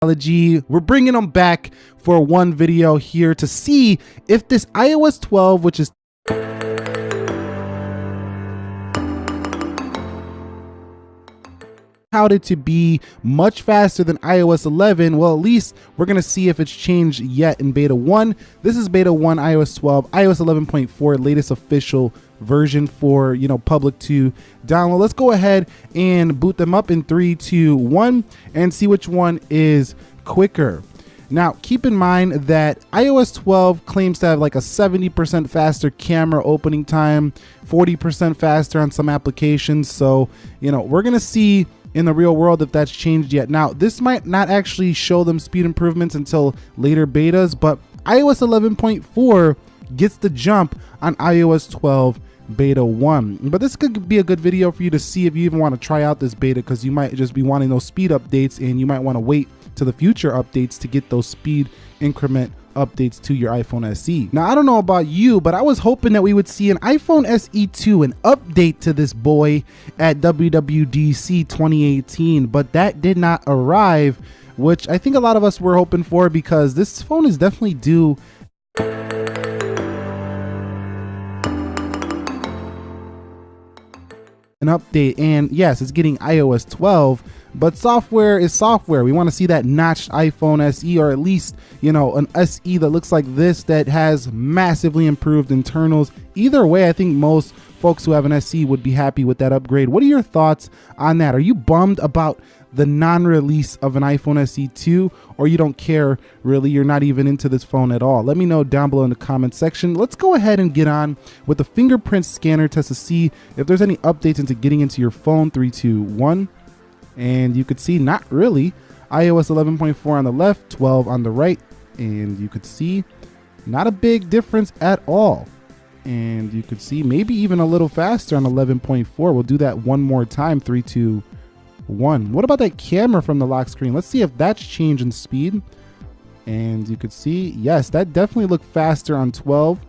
technology. We're bringing them back for one video here to see if this iOS 12, which is touted to be much faster than iOS 11, well, at least we're gonna see if it's changed yet in beta 1. This is beta 1 iOS 12, iOS 11.4, latest official version for, you know, public to download. Let's go ahead and boot them up in 3, 2, 1 and see which one is quicker. Now, keep in mind that iOS 12 claims to have like a 70% faster camera opening time, 40% faster on some applications. So, you know, we're gonna see in the real world if that's changed yet. Now, this might not actually show them speed improvements until later betas, but iOS 11.4 gets the jump on iOS 12 beta 1. But this could be a good video for you to see if you even want to try out this beta, because you might just be wanting those speed updates and you might want to wait to the future updates to get those speed increment updates to your iPhone SE. Now, I don't know about you, but I was hoping that we would see an iPhone SE 2, an update to this boy at WWDC 2018, but that did not arrive, which I think a lot of us were hoping for, because this phone is definitely due an update. And yes, it's getting iOS 12, but software is software. We want to see that notched iPhone SE, or at least, you know, an SE that looks like this, that has massively improved internals. Either way, I think most folks who have an SE would be happy with that upgrade. What are your thoughts on that? Are you bummed about the non-release of an iPhone SE 2, or you don't care really? You're not even into this phone at all? Let me know down below in the comment section. Let's go ahead and get on with the fingerprint scanner test to see if there's any updates into getting into your phone. 3, 2, 1. And you could see not really. iOS 11.4 on the left, 12 on the right, and you could see not a big difference at all. And you could see maybe even a little faster on 11.4. We'll do that one more time. 3, 2, 1. What about that camera from the lock screen? Let's see if that's changing speed. And you could see, yes, that definitely looked faster on 12.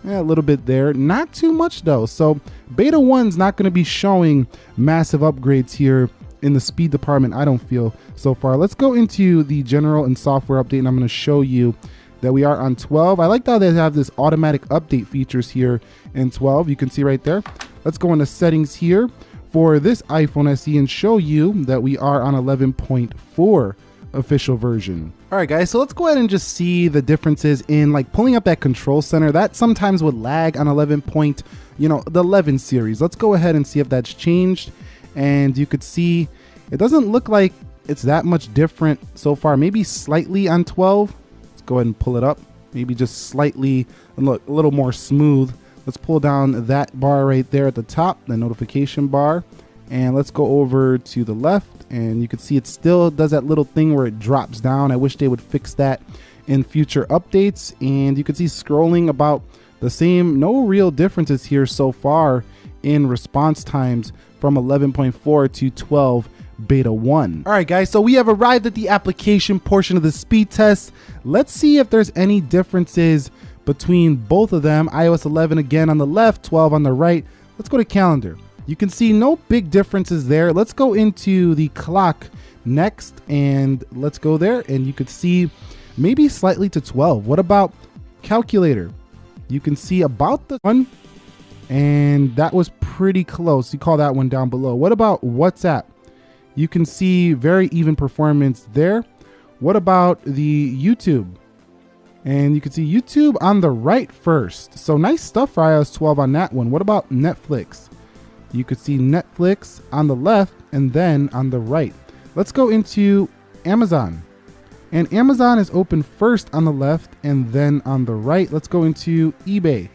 Yeah, a little bit there, not too much though. So beta 1's not going to be showing massive upgrades here in the speed department, I don't feel so far. Let's go into the general and software update, and I'm going to show you that we are on 12. I like how they have this automatic update features here in 12. You can see right there. Let's go into settings here for this iPhone SE and show you that we are on 11.4 official version. All right, guys, so let's go ahead and just see the differences in like pulling up that control center. That sometimes would lag on 11 point, you know, the 11 series. Let's go ahead and see if that's changed. And you could see it doesn't look like it's that much different so far. Maybe slightly on 12. Let's go ahead and pull it up. Maybe just slightly, and look, a little more smooth. Let's pull down that bar right there at the top, the notification bar. And let's go over to the left, and you can see it still does that little thing where it drops down. I wish they would fix that in future updates. And you can see scrolling about the same. No real differences here so far in response times from 11.4 to 12 beta 1. All right, guys, so we have arrived at the application portion of the speed test. Let's see if there's any differences between both of them. iOS 11 again on the left, 12 on the right. Let's go to calendar. You can see no big differences there. Let's go into the clock next, and let's go there, and you could see maybe slightly to 12. What about calculator? You can see about the one, and that was pretty close. You call that one down below. What about WhatsApp? You can see very even performance there. What about the YouTube? And you can see YouTube on the right first. So nice stuff for iOS 12 on that one. What about Netflix? You could see Netflix on the left and then on the right. Let's go into Amazon. And Amazon is open first on the left and then on the right. Let's go into eBay.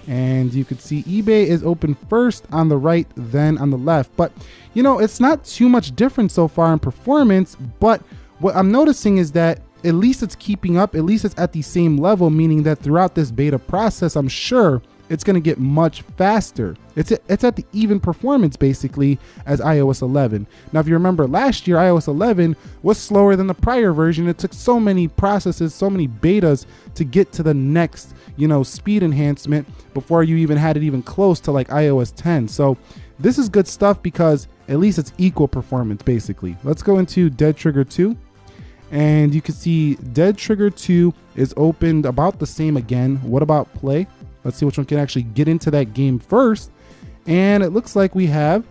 And you could see eBay is open first on the right, then on the left. But, you know, it's not too much different so far in performance. But what I'm noticing is that at least it's keeping up. At least it's at the same level, meaning that throughout this beta process, I'm sure it's going to get much faster. It's at the even performance basically as iOS 11. Now, if you remember last year, iOS 11 was slower than the prior version. It took so many processes, so many betas to get to the next, you know, speed enhancement before you even had it even close to like iOS 10. So this is good stuff because at least it's equal performance basically. Let's go into Dead Trigger 2. And you can see Dead Trigger 2 is opened about the same again. What about play? Let's see which one can actually get into that game first. And it looks like we have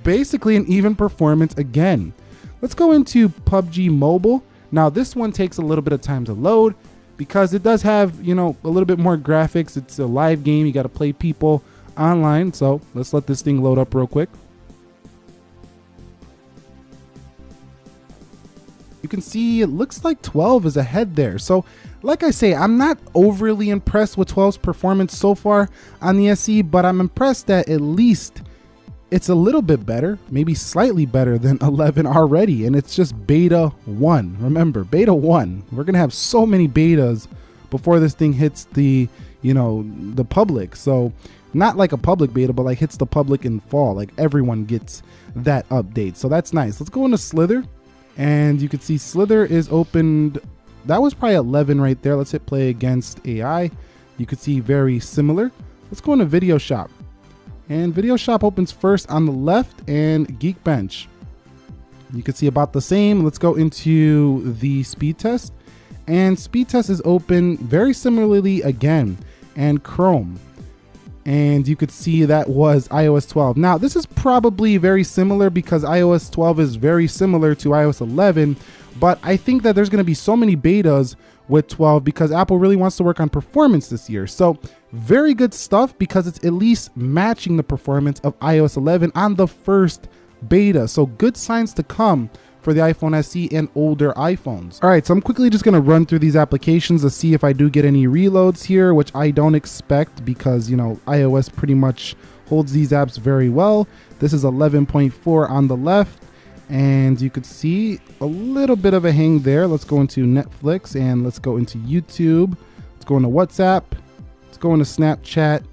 basically an even performance again. Let's go into PUBG Mobile. Now this one takes a little bit of time to load because it does have, you know, a little bit more graphics. It's a live game. You got to play people online. So let's let this thing load up real quick. You can see it looks like 12 is ahead there. So like I say, I'm not overly impressed with 12's performance so far on the SE, but I'm impressed that at least it's a little bit better, maybe slightly better than 11 already. And it's just beta 1. Remember, beta 1. We're going to have so many betas before this thing hits the, you know, the public. So not like a public beta, but like hits the public in fall. Like everyone gets that update. So that's nice. Let's go into Slither. And you can see Slither is opened. That was probably 11 right there. Let's hit play against AI. You could see very similar. Let's go into Video Shop. And Video Shop opens first on the left, and Geekbench. You can see about the same. Let's go into the speed test. And speed test is open very similarly again, and Chrome. And you could see that was iOS 12. Now, this is probably very similar because iOS 12 is very similar to iOS 11, but I think that there's going to be so many betas with 12 because Apple really wants to work on performance this year. So very good stuff because it's at least matching the performance of iOS 11 on the first beta. So good signs to come for the iPhone SE and older iPhones. All right, so I'm quickly just gonna run through these applications to see if I do get any reloads here, which I don't expect because, you know, iOS pretty much holds these apps very well. This is 11.4 on the left, and you could see a little bit of a hang there. Let's go into Netflix and let's go into YouTube. Let's go into WhatsApp. Let's go into Snapchat,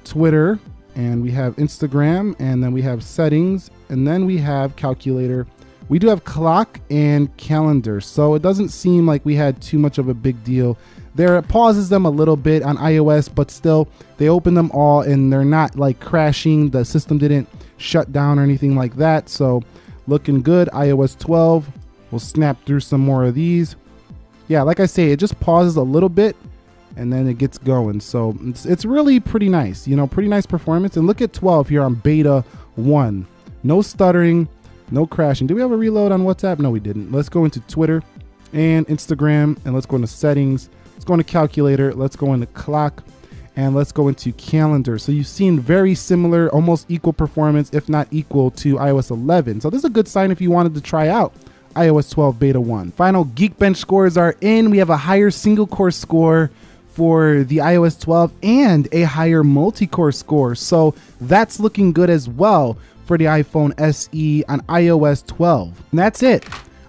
Twitter, and we have Instagram, and then we have settings, and then we have calculator. We do have clock and calendar, so it doesn't seem like we had too much of a big deal there. It pauses them a little bit on iOS, but still they open them all and they're not like crashing. The system didn't shut down or anything like that, so looking good. iOS 12, we'll snap through some more of these. Yeah, like I say, it just pauses a little bit and then it gets going. So it's really pretty nice, you know, pretty nice performance. And look at 12 here on beta 1. No stuttering, no crashing. Did we have a reload on WhatsApp? No, we didn't. Let's go into Twitter and Instagram, and let's go into settings. Let's go into calculator. Let's go into clock, and let's go into calendar. So you've seen very similar, almost equal performance, if not equal to iOS 11. So this is a good sign if you wanted to try out iOS 12 beta 1. Final Geekbench scores are in. We have a higher single core score for the iOS 12 and a higher multi-core score. So that's looking good as well for the iPhone SE on iOS 12. And that's it.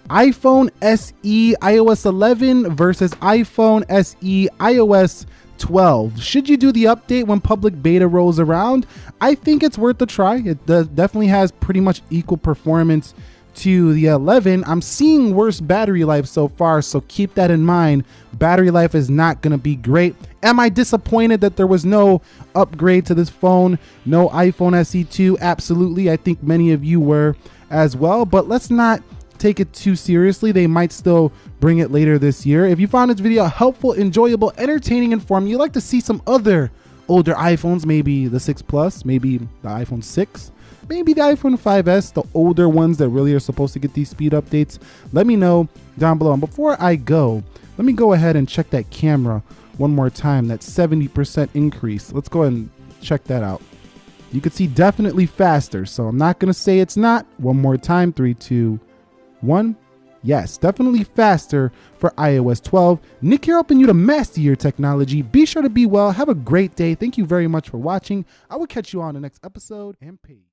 iPhone SE iOS 11 versus iPhone SE iOS 12. Should you do the update when public beta rolls around? I think it's worth a try. It definitely has pretty much equal performance to the 11. I'm seeing worse battery life so far, so keep that in mind. Battery life is not going to be great. Am I disappointed that there was no upgrade to this phone? No iPhone SE 2? Absolutely. I think many of you were as well, but let's not take it too seriously. They might still bring it later this year. If you found this video helpful, enjoyable, entertaining, informative, you'd like to see some other older iPhones, maybe the 6 Plus, maybe the iPhone 6, maybe the iPhone 5S, the older ones that really are supposed to get these speed updates, let me know down below. And before I go, let me go ahead and check that camera one more time, that 70% increase. Let's go ahead and check that out. You can see definitely faster, so I'm not going to say it's not. One more time, 3, 2, 1. Yes, definitely faster for iOS 12. Nick here, helping you to master your technology. Be sure to be well. Have a great day. Thank you very much for watching. I will catch you on the next episode, and peace.